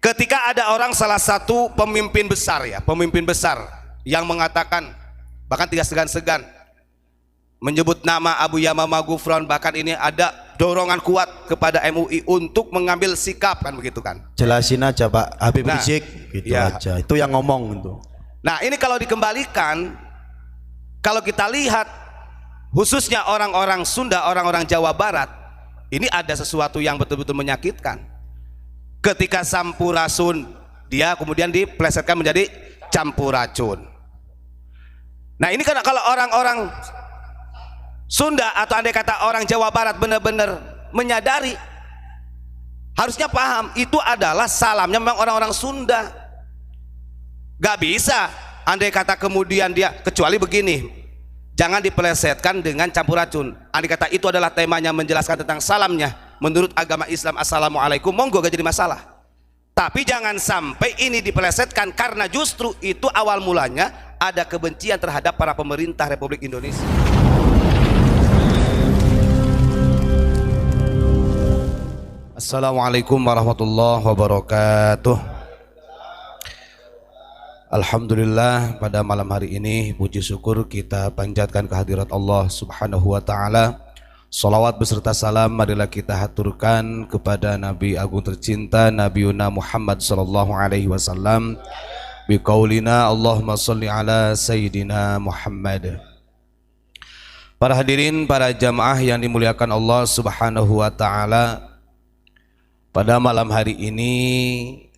Ketika ada orang, salah satu pemimpin besar ya, pemimpin besar yang mengatakan, bahkan tidak segan-segan menyebut nama Abu Yamamah Ghufran, bahkan ini ada dorongan kuat kepada MUI untuk mengambil sikap, kan begitu kan. Jelasin aja Pak Habib Rizik gitu ya. aja, itu yang ngomong itu. Nah ini kalau dikembalikan, kalau kita lihat khususnya orang-orang Sunda, orang-orang Jawa Barat, ini ada sesuatu yang betul-betul menyakitkan. Ketika Sampurasun, dia kemudian diplesetkan menjadi Campuracun. Nah ini kan kalau orang-orang Sunda atau andai kata orang Jawa Barat benar-benar menyadari, harusnya paham itu adalah salamnya memang orang-orang Sunda. Gak bisa andai kata kemudian dia, kecuali begini, jangan dipelesetkan dengan Campuracun. Andai kata itu adalah temanya menjelaskan tentang salamnya menurut agama Islam, assalamualaikum, monggo gak jadi masalah. Tapi jangan sampai ini dipelesetkan, karena justru itu awal mulanya ada kebencian terhadap para pemerintah Republik Indonesia. Assalamualaikum warahmatullahi wabarakatuh. Alhamdulillah, pada malam hari ini puji syukur kita panjatkan kehadirat Allah Subhanahu wa taala. Salawat beserta salam marilah kita haturkan kepada Nabi agung tercinta Nabi Muhammad sallallahu alaihi wasallam biqaulina Allahumma sholli ala sayyidina Muhammad. Para hadirin, para jamaah yang dimuliakan Allah Subhanahu wa taala, pada malam hari ini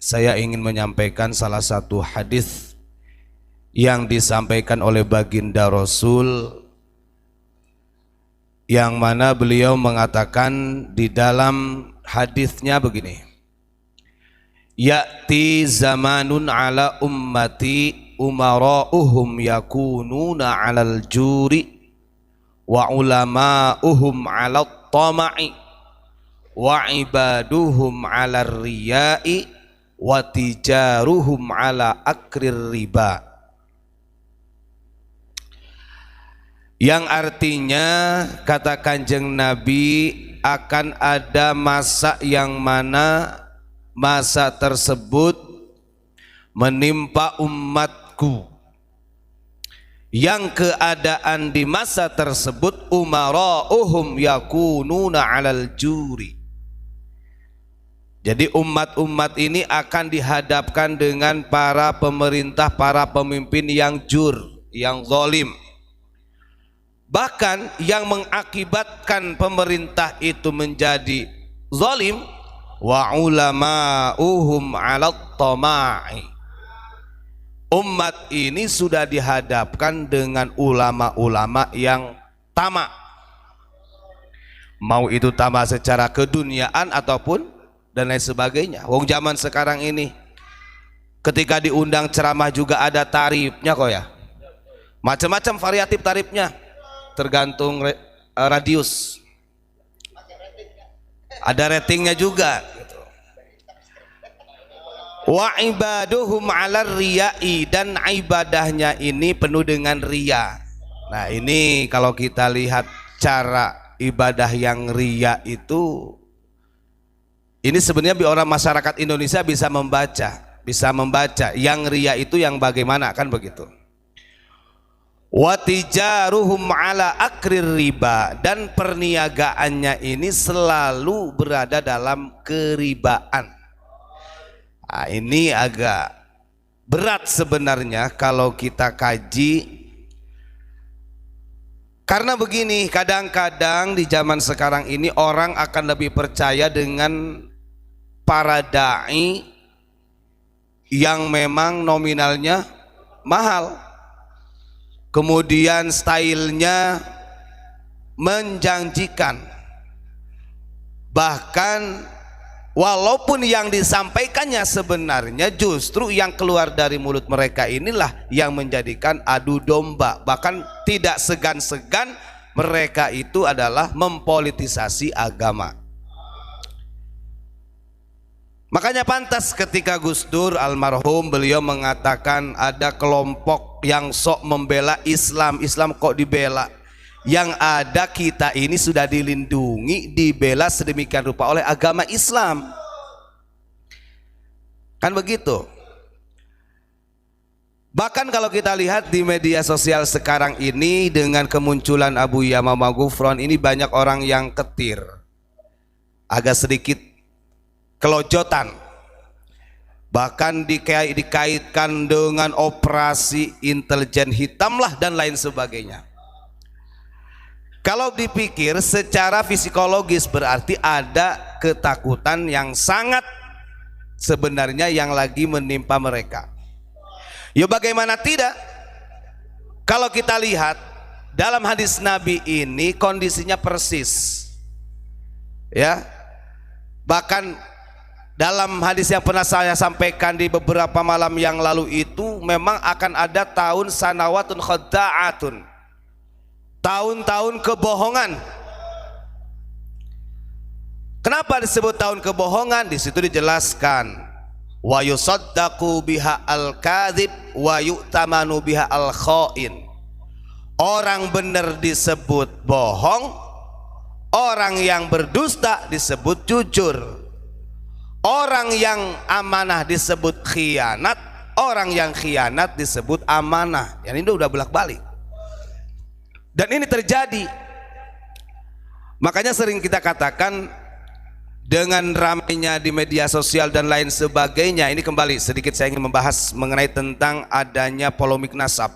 saya ingin menyampaikan salah satu hadis yang disampaikan oleh baginda Rasul, yang mana beliau mengatakan di dalam hadisnya begini: ya'ti zamanun ala ummati umara'uhum yakununa 'alal juri wa ulama'uhum 'alat tama'i wa ibaduhum 'ala riya'i wa tijaruhum 'ala akrir riba. Yang artinya, kata Kanjeng Nabi, akan ada masa yang mana masa tersebut menimpa umatku, yang keadaan di masa tersebut umara'uhum yakununa 'alal juri. Jadi umat-umat ini akan dihadapkan dengan para pemerintah, para pemimpin yang jur, yang zalim. Bahkan yang mengakibatkan pemerintah itu menjadi zalim, wa ulama'uhum 'alat tama'i. Umat ini sudah dihadapkan dengan ulama-ulama yang tamak, mau itu tamak secara keduniaan ataupun dan lain sebagainya. Wong zaman sekarang ini ketika diundang ceramah juga ada tarifnya kok ya, macam-macam variatif tarifnya, tergantung radius, ada ratingnya juga. Wa ibaduhum 'alar riya'i, dan ibadahnya ini penuh dengan riya. Nah ini kalau kita lihat cara ibadah yang riya itu, ini sebenarnya orang masyarakat Indonesia bisa membaca yang riya itu yang bagaimana, kan begitu. Wa tijaruhum 'ala akrir riba, dan perniagaannya ini selalu berada dalam keribaan. Nah, ini agak berat sebenarnya kalau kita kaji, karena begini, kadang-kadang di zaman sekarang ini orang akan lebih percaya dengan para da'i yang memang nominalnya mahal, kemudian stylenya menjanjikan, bahkan walaupun yang disampaikannya sebenarnya justru yang keluar dari mulut mereka inilah yang menjadikan adu domba. Bahkan tidak segan-segan mereka itu adalah mempolitisasi agama. Makanya pantas ketika Gus Dur almarhum beliau mengatakan ada kelompok yang sok membela Islam, Islam kok dibela, yang ada kita ini sudah dilindungi, dibela sedemikian rupa oleh agama Islam. Kan begitu. Bahkan kalau kita lihat di media sosial sekarang ini dengan kemunculan Abu Yamamah Ghufron ini, banyak orang yang ketir, agak sedikit kelojotan, bahkan dikaitkan dengan operasi intelijen hitam lah dan lain sebagainya. Kalau dipikir secara psikologis berarti ada ketakutan yang sangat sebenarnya yang lagi menimpa mereka. Ya bagaimana tidak, kalau kita lihat dalam hadis Nabi ini kondisinya persis ya. Bahkan dalam hadis yang pernah saya sampaikan di beberapa malam yang lalu itu, memang akan ada tahun sanawatun khadda'atun, tahun-tahun kebohongan. Kenapa disebut tahun kebohongan? Di situ dijelaskan wa yusaddaqu biha al-kadzib wa yu'tamanu biha al-kha'in. Orang benar disebut bohong, orang yang berdusta disebut jujur, orang yang amanah disebut khianat, orang yang khianat disebut amanah. Yang ini udah bolak-balik. Dan ini terjadi. Makanya sering kita katakan dengan ramainya di media sosial dan lain sebagainya, ini kembali sedikit saya ingin membahas mengenai tentang adanya polemik nasab.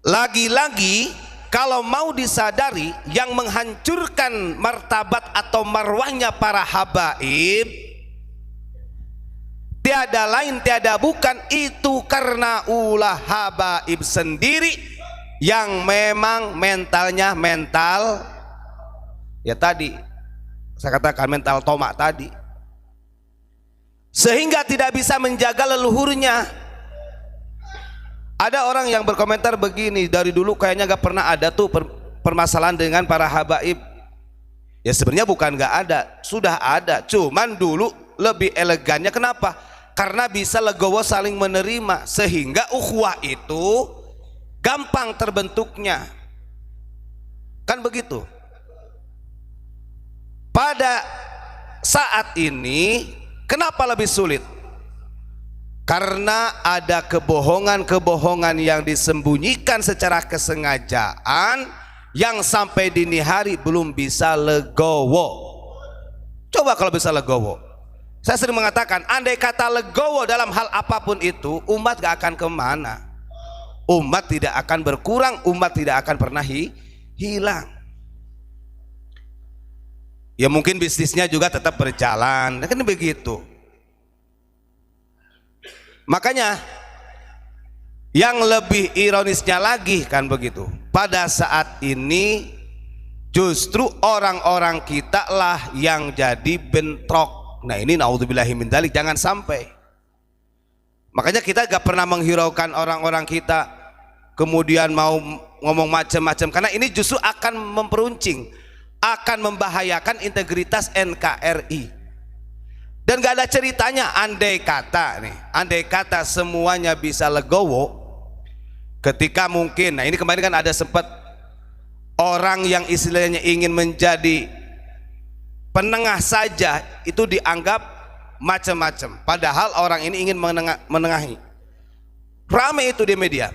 Lagi-lagi kalau mau disadari, yang menghancurkan martabat atau marwahnya para habaib tiada lain tiada bukan itu karena ulah habaib sendiri yang memang mentalnya mental, ya tadi saya katakan mental tomak tadi, sehingga tidak bisa menjaga leluhurnya. Ada orang yang berkomentar begini, dari dulu kayaknya gak pernah ada tuh permasalahan dengan para habaib. Ya sebenarnya bukan gak ada, sudah ada, cuman dulu lebih elegannya. Kenapa? Karena bisa legowo saling menerima, sehingga ukhuwah itu gampang terbentuknya. Kan begitu. Pada saat ini kenapa lebih sulit? Karena ada kebohongan-kebohongan yang disembunyikan secara kesengajaan yang sampai dini hari belum bisa legowo. Coba kalau bisa legowo. Saya sering mengatakan, andai kata legowo dalam hal apapun itu, umat gak akan kemana. Umat tidak akan berkurang, umat tidak akan pernah hilang. Ya mungkin bisnisnya juga tetap berjalan, kan begitu. Makanya yang lebih ironisnya lagi kan begitu, pada saat ini justru orang-orang kita lah yang jadi bentrok. Nah ini naudzubillahi min dzalik, jangan sampai. Makanya kita gak pernah menghiraukan orang-orang kita kemudian mau ngomong macam-macam, karena ini justru akan memperuncing, akan membahayakan integritas NKRI. Dan gak ada ceritanya, andai kata semuanya bisa legowo, ketika mungkin, nah ini kemarin kan ada sempat orang yang istilahnya ingin menjadi penengah saja itu dianggap macam-macam, padahal orang ini ingin menengahi. Ramai itu di media.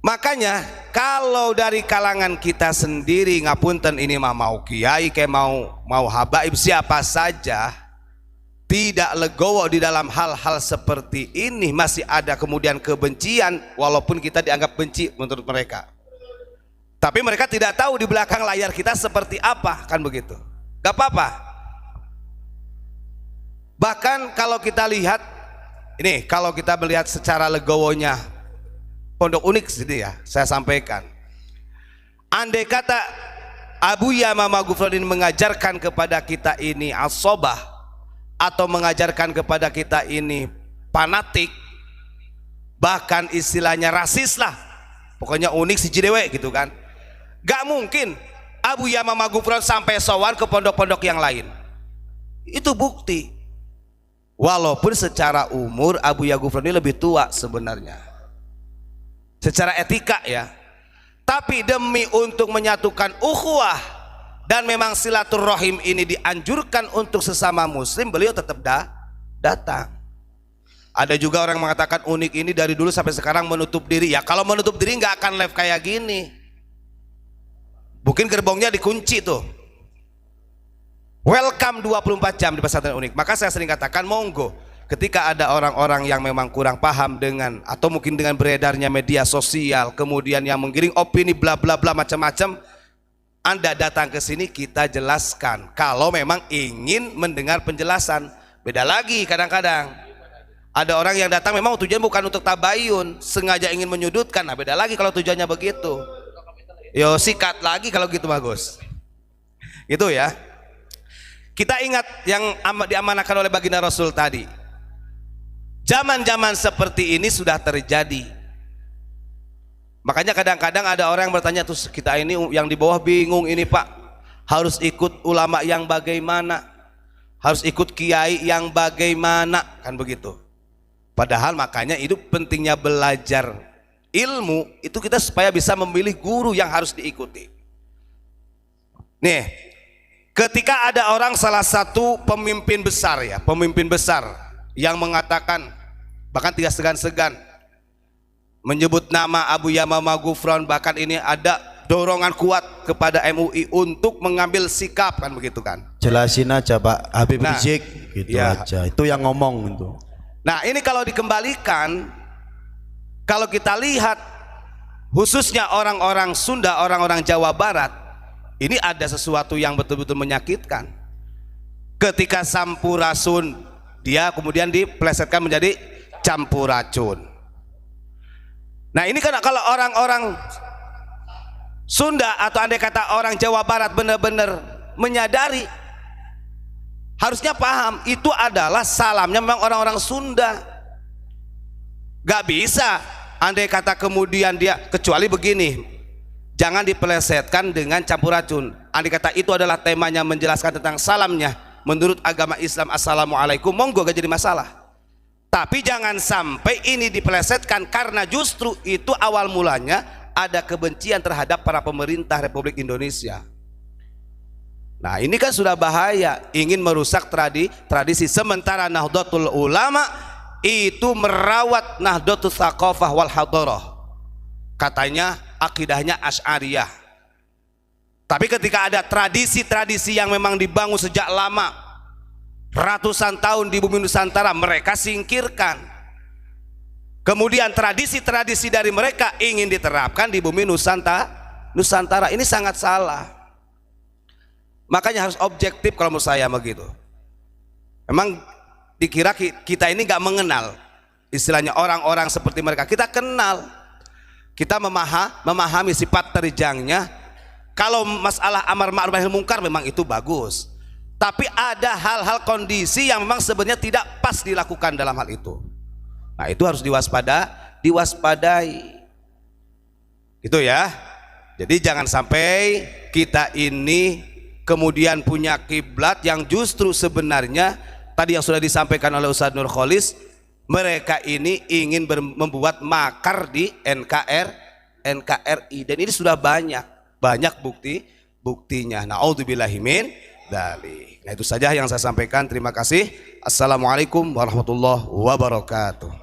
Makanya kalau dari kalangan kita sendiri, ngapunten ini mah mau kiai kayak mau habaib siapa saja, tidak legowo di dalam hal-hal seperti ini, masih ada kemudian kebencian, walaupun kita dianggap benci menurut mereka, tapi mereka tidak tahu di belakang layar kita seperti apa, kan begitu. Gak apa-apa. Bahkan kalau kita lihat ini, kalau kita melihat secara legowonya Pondok Unik sini ya, saya sampaikan, andai kata Abu Yamamah Ghufron ini mengajarkan kepada kita ini asobah, atau mengajarkan kepada kita ini fanatik, bahkan istilahnya rasis lah, pokoknya unik si Cidewe gitu kan, gak mungkin Abu Yamamah Ghufron sampai sowan ke pondok-pondok yang lain. Itu bukti, walaupun secara umur Abu Yamamah Ghufron ini lebih tua sebenarnya secara etika ya, tapi demi untuk menyatukan ukhuwah dan memang silaturahim ini dianjurkan untuk sesama muslim, beliau tetap datang. Ada juga orang mengatakan Unik ini dari dulu sampai sekarang menutup diri. Ya kalau menutup diri nggak akan live kayak gini. Mungkin gerbongnya dikunci tuh. Welcome 24 jam di pesantren Unik. Maka saya sering katakan monggo, ketika ada orang-orang yang memang kurang paham dengan atau mungkin dengan beredarnya media sosial, kemudian yang menggiring opini bla bla bla macam-macam, Anda datang ke sini kita jelaskan. Kalau memang ingin mendengar penjelasan, beda lagi kadang-kadang. Ada orang yang datang memang tujuan bukan untuk tabayun, sengaja ingin menyudutkan. Nah beda lagi kalau tujuannya begitu. Yo sikat lagi kalau gitu bagus. Gitu ya. Kita ingat yang diamanahkan oleh baginda Rasul tadi. Zaman-zaman seperti ini sudah terjadi. Makanya kadang-kadang ada orang yang bertanya, tuh kita ini yang di bawah bingung ini Pak, harus ikut ulama yang bagaimana, harus ikut kiai yang bagaimana, kan begitu. Padahal makanya itu pentingnya belajar ilmu itu kita supaya bisa memilih guru yang harus diikuti. Nih, ketika ada orang salah satu pemimpin besar ya, pemimpin besar yang mengatakan bahkan tidak segan-segan menyebut nama Abu Yamamah Ghufran, bahkan ini ada dorongan kuat kepada MUI untuk mengambil sikap, kan begitu kan. Jelasin aja Pak Habib Rizik gitu ya. aja. Itu yang ngomong itu. Nah ini kalau dikembalikan, kalau kita lihat khususnya orang-orang Sunda, orang-orang Jawa Barat, ini ada sesuatu yang betul-betul menyakitkan. Ketika Sampurasun, dia kemudian dipelesetkan menjadi Campuracun. Nah ini kan kalau orang-orang Sunda atau andai kata orang Jawa Barat benar-benar menyadari, harusnya paham itu adalah salamnya memang orang-orang Sunda. Gak bisa andai kata kemudian dia, kecuali begini, jangan dipelesetkan dengan Campuracun. Andai kata itu adalah temanya menjelaskan tentang salamnya menurut agama Islam, assalamualaikum, monggo gak jadi masalah. Tapi jangan sampai ini dipelesetkan karena justru itu awal mulanya ada kebencian terhadap para pemerintah Republik Indonesia. Nah ini kan sudah bahaya, ingin merusak tradisi. Sementara Nahdlatul Ulama itu merawat Nahdlatul Tsaqafah wal Hadarah, katanya akidahnya Asy'ariyah. Tapi ketika ada tradisi-tradisi yang memang dibangun sejak lama, ratusan tahun di bumi Nusantara, mereka singkirkan. Kemudian tradisi-tradisi dari mereka ingin diterapkan di bumi Nusantara. Ini sangat salah. Makanya harus objektif kalau menurut saya begitu. Memang dikira kita ini gak mengenal istilahnya orang-orang seperti mereka. Kita kenal, kita memahami sifat terjangnya. Kalau masalah amar ma'ruf nahi munkar memang itu bagus, tapi ada hal-hal kondisi yang memang sebenarnya tidak pas dilakukan dalam hal itu. Nah itu harus diwaspadai gitu ya. Jadi jangan sampai kita ini kemudian punya kiblat yang justru sebenarnya tadi yang sudah disampaikan oleh Ustadz Nurkholis, mereka ini ingin membuat makar di NKRI, dan ini sudah banyak buktinya. Na'udzubillahi min dzalik. Nah itu saja yang saya sampaikan. Terima kasih. Assalamualaikum warahmatullahi wabarakatuh.